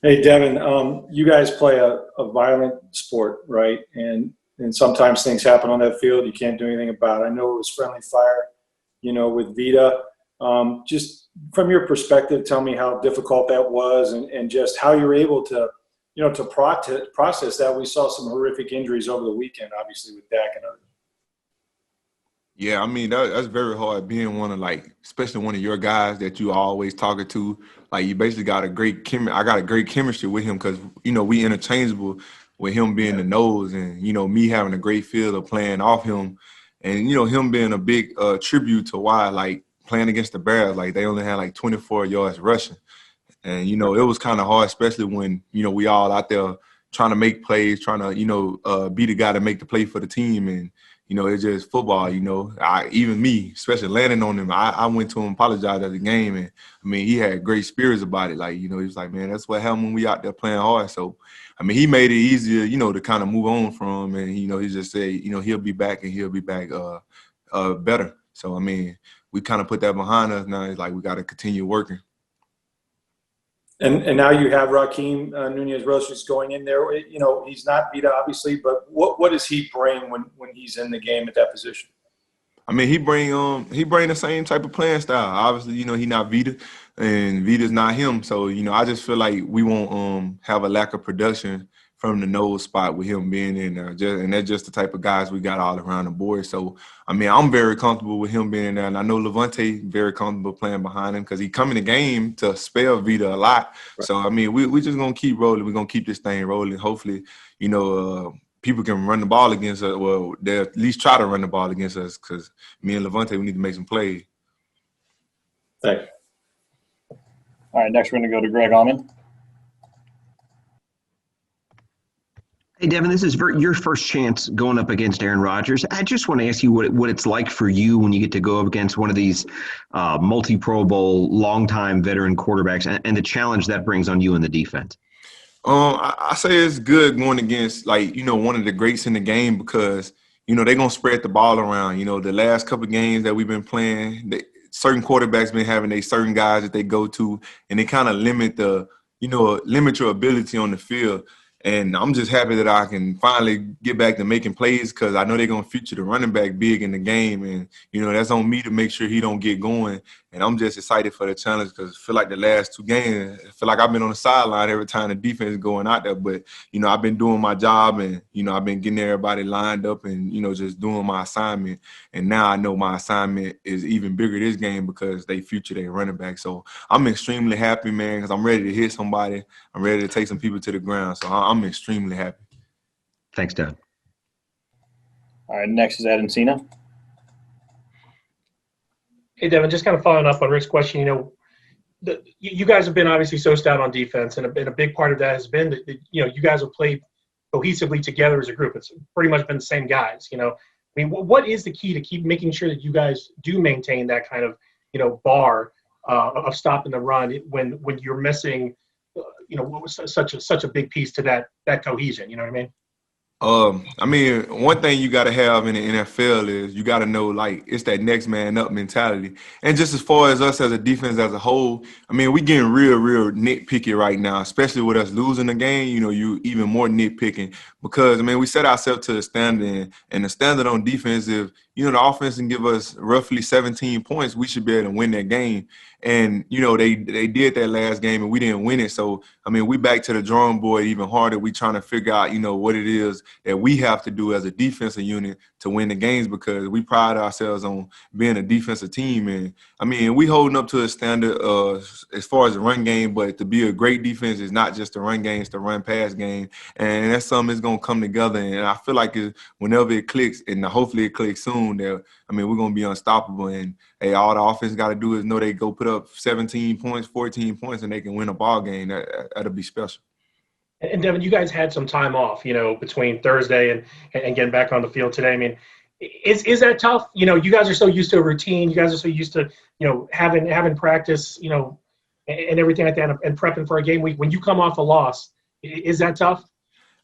Hey, Devin, you guys play a violent sport, right? And sometimes things happen on that field you can't do anything about. I know it was friendly fire, with Vita. Just from your perspective, tell me how difficult that was, and just how you're able to, to process that. We saw some horrific injuries over the weekend, obviously with Dak and others. Yeah, I mean that's very hard being one of like, especially one of your guys that you always talking to. Like you basically got a great I got a great chemistry with him because we interchangeable with him being Yeah. the nose and me having a great feel of playing off him, and him being a big tribute to why like playing against the Bears like they only had like 24 yards rushing. And it was kind of hard, especially when we all out there trying to make plays, trying to be the guy to make the play for the team. And it's just football. Even me, especially landing on him, I went to him, apologized at the game, and I mean he had great spirits about it. Like he was like, man, that's what happened when we out there playing hard. So I mean he made it easier, to kind of move on from, and he just said, he'll be back and he'll be back better. So I mean we kind of put that behind us now. It's like we got to continue working. And now you have Raheem Nunez Roches going in there. He's not Vita, obviously, but what does he bring when he's in the game at that position? I mean, he bring the same type of playing style. Obviously, he not Vita, and Vita's not him. So, I just feel like we won't have a lack of production from the nose spot with him being in there. And that's just the type of guys we got all around the board. So, I mean, I'm very comfortable with him being in there, and I know Levante very comfortable playing behind him because he come in the game to spell Vita a lot. Right. So, I mean, we just gonna keep rolling. We're gonna keep this thing rolling. Hopefully, people can run the ball against us. Well, they'll at least try to run the ball against us because me and Levante, we need to make some plays. Thanks. All right, next we're going to go to Greg Allman. Hey, Devin, this is your first chance going up against Aaron Rodgers. I just want to ask you what it's like for you when you get to go up against one of these multi-Pro Bowl, longtime veteran quarterbacks and the challenge that brings on you in the defense. I say it's good going against one of the greats in the game because they're gonna spread the ball around. The last couple of games that we've been playing, certain quarterbacks been having certain guys that they go to, and they kind of limit your ability on the field. And I'm just happy that I can finally get back to making plays because I know they're going to feature the running back big in the game. And, that's on me to make sure he don't get going. And I'm just excited for the challenge because I feel like the last two games, I feel like I've been on the sideline every time the defense is going out there. But, I've been doing my job and, I've been getting everybody lined up and, just doing my assignment. And now I know my assignment is even bigger this game because they feature their running back. So I'm extremely happy, man, because I'm ready to hit somebody. I'm ready to take some people to the ground. So I'm extremely happy. Thanks, Doug. All right, next is Adam Cena. Hey, Devin, just kind of following up on Rick's question, you guys have been obviously so stout on defense, and a big part of that has been that, you guys have played cohesively together as a group. It's pretty much been the same guys, I mean, what is the key to keep making sure that you guys do maintain that kind of, bar of stopping the run when you're missing, what was such a big piece to that cohesion, you know what I mean? I mean, one thing you got to have in the NFL is you got to know, it's that next man up mentality. And just as far as us as a defense as a whole, I mean, we getting real nitpicky right now, especially with us losing the game. You even more nitpicking because, I mean, we set ourselves to a standard, and the standard on defense, if, the offense can give us roughly 17 points, we should be able to win that game. And, they did that last game and we didn't win it. So, I mean, we back to the drawing board even harder. We trying to figure out, what it is that we have to do as a defensive unit to win the games because we pride ourselves on being a defensive team. And, I mean, we holding up to a standard as far as the run game, but to be a great defense is not just the run game, it's the run-pass game. And that's something that's going to come together. And I feel like whenever it clicks, and hopefully it clicks soon, that, I mean, we're going to be unstoppable. And, hey, all the offense got to do is know they go put up 17 points, 14 points, and they can win a ball game. That'll be special. And Devin, you guys had some time off, between Thursday and getting back on the field today. I mean, is that tough? You guys are so used to a routine. You guys are so used to, having practice, and everything like that, and prepping for a game week. When you come off a loss, is that tough?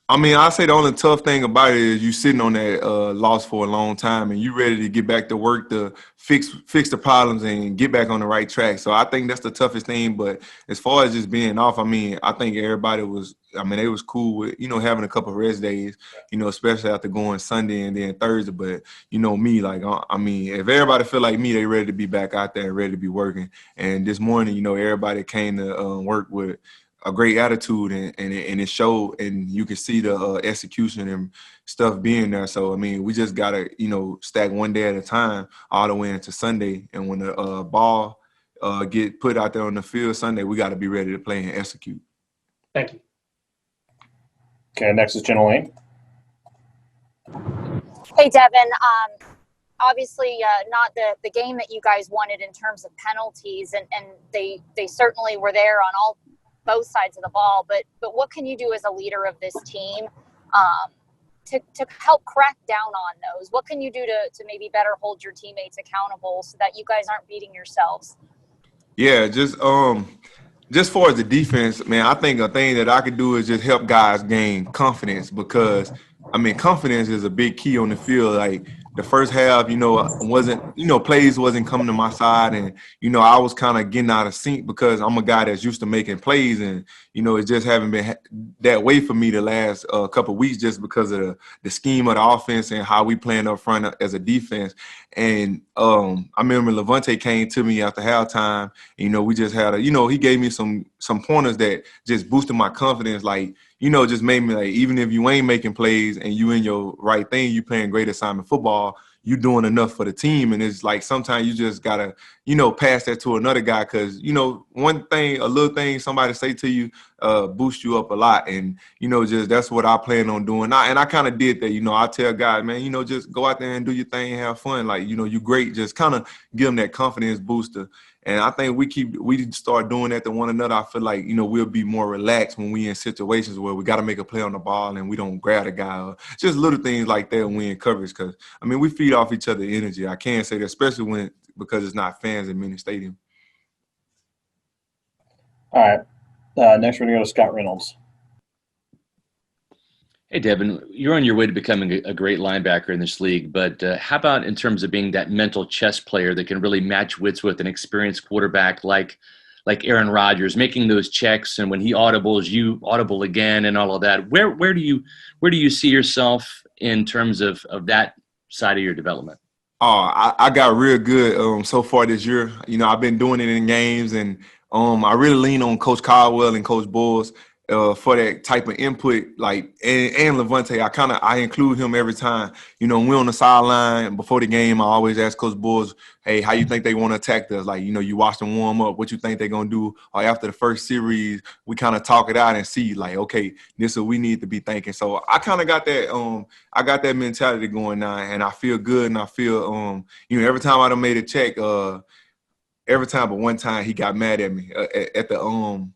I mean, I say the only tough thing about it is you sitting on that loss for a long time, and you ready to get back to work to fix the problems and get back on the right track. So I think that's the toughest thing. But as far as just being off, I mean, I think everybody was. I mean, they was cool with having a couple of rest days, especially after going Sunday and then Thursday. But me, like I mean, if everybody feel like me, they ready to be back out there and ready to be working. And this morning, everybody came to work with a great attitude and it showed, and you can see the execution and stuff being there. So I mean, we just gotta stack one day at a time all the way into Sunday. And when the ball get put out there on the field Sunday, we got to be ready to play and execute. Thank you. Okay, next is Jenna Lane. Hey, Devin. Obviously, not the game that you guys wanted in terms of penalties, and they certainly were there on both sides of the ball. But what can you do as a leader of this team to help crack down on those? What can you do to maybe better hold your teammates accountable so that you guys aren't beating yourselves? Yeah, just far as the defense, man, I think a thing that I could do is just help guys gain confidence, because I mean, confidence is a big key on the field. Like the first half, plays wasn't coming to my side, and I was kind of getting out of sync because I'm a guy that's used to making plays, and it just haven't been that way for me the last couple of weeks, just because of the scheme of the offense and how we playing up front as a defense. And I remember Levante came to me after halftime. We just had he gave me some pointers that just boosted my confidence, like. Just made me like, even if you ain't making plays and you in your right thing, you playing great assignment football, you doing enough for the team. And it's like sometimes you just gotta, pass that to another guy, because one thing, a little thing somebody say to you boost you up a lot. And just that's what I plan on doing. I kind of did that. I tell guys, man, just go out there and do your thing, have fun. Like you great. Just kind of give them that confidence booster. And I think we start doing that to one another. I feel like, we'll be more relaxed when we in situations where we got to make a play on the ball and we don't grab a guy. Or just little things like that when we in coverage, because, I mean, we feed off each other energy. I can't say that, especially because it's not fans in many stadiums. All right. Next, we're going to go to Scott Reynolds. Hey, Devin, you're on your way to becoming a great linebacker in this league, but how about in terms of being that mental chess player that can really match wits with an experienced quarterback like Aaron Rodgers, making those checks, and when he audibles, you audible again, and all of that. Where do you see yourself in terms of that side of your development? Oh, I got real good so far this year. I've been doing it in games, and I really lean on Coach Caldwell and Coach Bulls for that type of input, like and Levante. I include him every time. We're on the sideline before the game. I always ask Coach Bulls, hey, how you think they want to attack us? Like, you watch them warm up. What you think they're gonna do? Or after the first series, we kind of talk it out and see, like, okay, this is what we need to be thinking. So I kind of got that. I got that mentality going now, and I feel good. And I feel, every time I done made a check, every time, but one time he got mad at me at the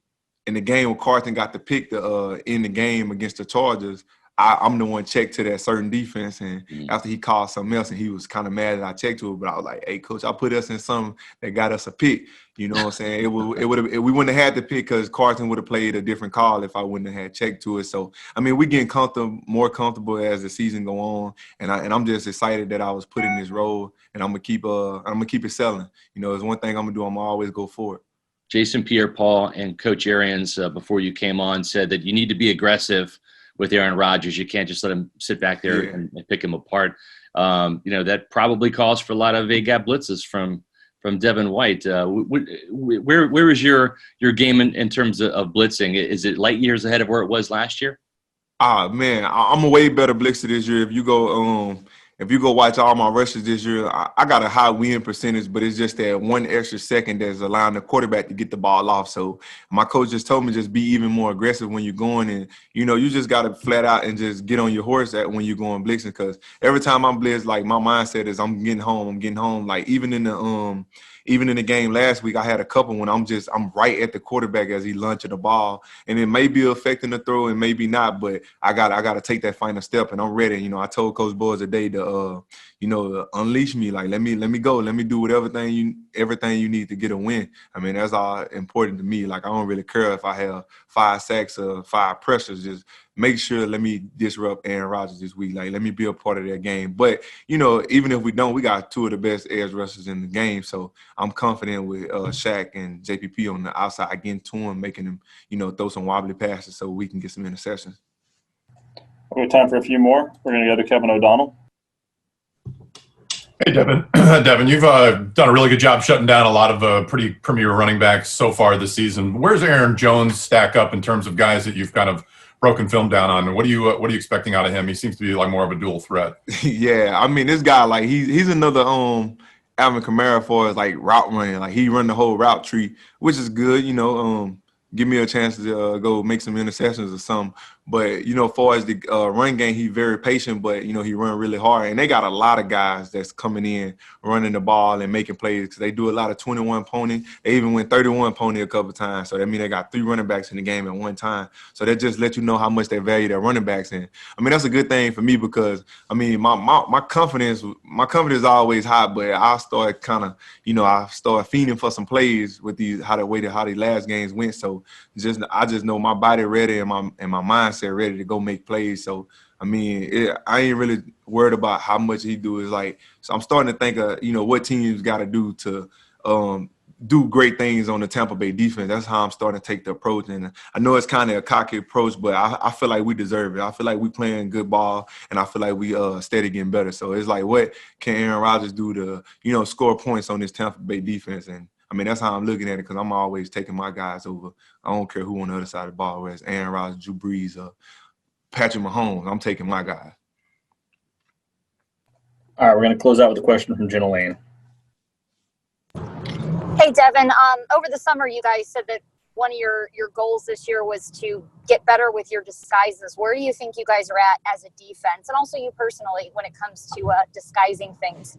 in the game when Carson got the pick in the game against the Chargers. I'm the one checked to that certain defense, and after he called something else, and he was kind of mad that I checked to it, but I was like, hey, coach, I put us in something that got us a pick. You know what I'm saying? We wouldn't have had the pick because Carson would have played a different call if I wouldn't have had checked to it. So, I mean, we getting more comfortable as the season go on, and I'm just excited that I was put in this role, and I'm gonna keep it selling. It's one thing I'm gonna do. I'm gonna always go for it. Jason Pierre-Paul and Coach Arians, before you came on, said that you need to be aggressive with Aaron Rodgers. You can't just let him sit back there and pick him apart. That probably calls for a lot of A-gap blitzes from Devin White. Where is your game in terms of blitzing? Is it light years ahead of where it was last year? Man, I'm a way better blitzer this year. If you go watch all my rushes this year, I got a high win percentage, but it's just that one extra second that's allowing the quarterback to get the ball off. So my coach just told me just be even more aggressive when you're going, and you just got to flat out and just get on your horse when you're going blitzing, because every time I'm blitzed, like my mindset is I'm getting home. Like even in the game last week, I had a couple when I'm right at the quarterback as he launching the ball, and it may be affecting the throw and maybe not, but I got to take that final step, and I'm ready. I told Coach Boys today to unleash me, like let me go, let me do everything you need to get a win. I mean, that's all important to me. Like I don't really care if I have 5 sacks or 5 pressures. Just make sure let me disrupt Aaron Rodgers this week. Like, let me be a part of that game. But, you know, even if we don't, we got two of the best edge rushers in the game. So I'm confident with Shaq and JPP on the outside, getting to him, making him, you know, throw some wobbly passes so we can get some interceptions. We have time for a few more. We're going to go to Kevin O'Donnell. Hey, Devin. Devin, you've done a really good job shutting down a lot of pretty premier running backs so far this season. Where's Aaron Jones stack up in terms of guys that you've kind of broken film down on? What are you expecting out of him? He seems to be like more of a dual threat. Yeah, I mean, this guy, like, he's another Alvin Kamara for his like route running. Like, he run the whole route tree, which is good. You know, give me a chance to go make some interceptions or something. But, you know, as far as the run game, he's very patient, but, you know, he run really hard. And they got a lot of guys that's coming in, running the ball and making plays because they do a lot of 21 pony. They even went 31 pony a couple of times. So that means they got 3 running backs in the game at one time. So that just let you know how much they value their running backs in. I mean, that's a good thing for me because, I mean, my confidence is always high, but I start kind of, you know, I start feeding for some plays with how these last games went. So I just know my body ready and my mindset ready to go make plays. So I mean, I ain't really worried about how much he do. Is like, so I'm starting to think of, you know, what teams got to do to do great things on the Tampa Bay defense. That's how I'm starting to take the approach. And I know it's kind of a cocky approach, but I feel like we deserve it. I feel like we playing good ball, and I feel like we steady getting better. So it's like, what can Aaron Rodgers do to, you know, score points on this Tampa Bay defense? And I mean, that's how I'm looking at it because I'm always taking my guys over. I don't care who on the other side of the ball, whether it's Aaron Rodgers, Drew Brees, Patrick Mahomes. I'm taking my guy. All right, we're going to close out with a question from Jenna Lane. Hey, Devin, over the summer, you guys said that one of your goals this year was to get better with your disguises. Where do you think you guys are at as a defense, and also you personally, when it comes to disguising things?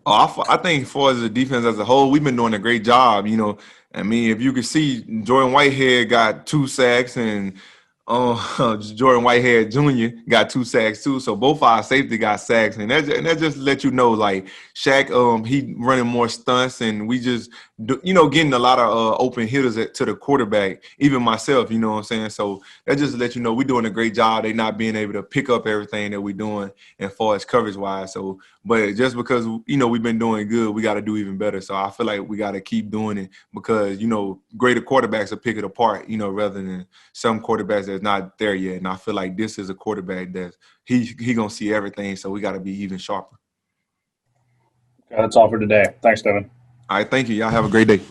I think as far as the defense as a whole, we've been doing a great job. You know, I mean, if you could see, Jordan Whitehead got 2 sacks and Jordan Whitehead Jr. got 2 sacks too. So both our safety got sacks, and that just let you know, like, Shaq, he running more stunts, and we just, you know, getting a lot of open hitters to the quarterback. Even myself, you know what I'm saying. So that just let you know we're doing a great job. They not being able to pick up everything that we're doing as far as coverage wise. So, but just because, you know, we've been doing good, we got to do even better. So I feel like we got to keep doing it because, you know, greater quarterbacks will pick it apart, you know, rather than some quarterbacks that's not there yet. And I feel like this is a quarterback that he gonna see everything. So we got to be even sharper. That's all for today. Thanks, Devin. All right, thank you. Y'all have a great day.